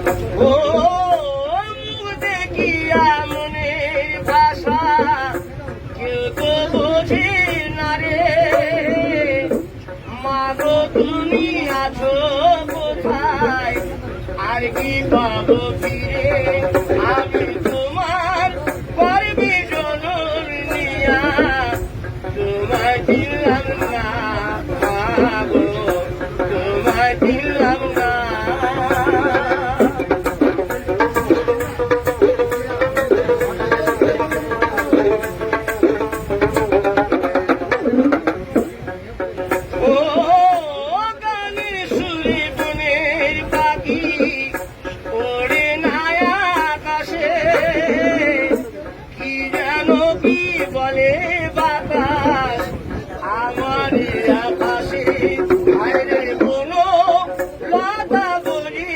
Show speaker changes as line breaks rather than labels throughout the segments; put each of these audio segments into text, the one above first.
ও দেখিয়া মনের ভাষা কেউ তো বোঝে না রে, মাগো তুমি আছো কোথায়, আর কি পাবো ফিরে আমি তোমার গর্বে জনম নিয়া, তোমায় দিলাম না মাগো, তোমায় দিলাম না। ও গানের সুরে বনের পাখি ওড়ে না আকাশে, কি যেন কি বলে বাতাস আমার আকাশে, আরে কোনো লতা বলি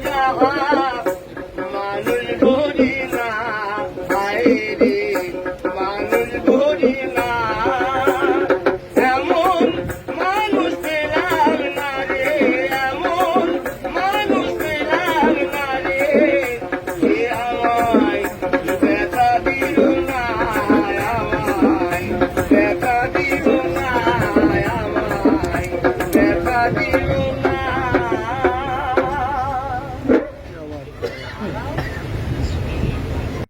যাওয়া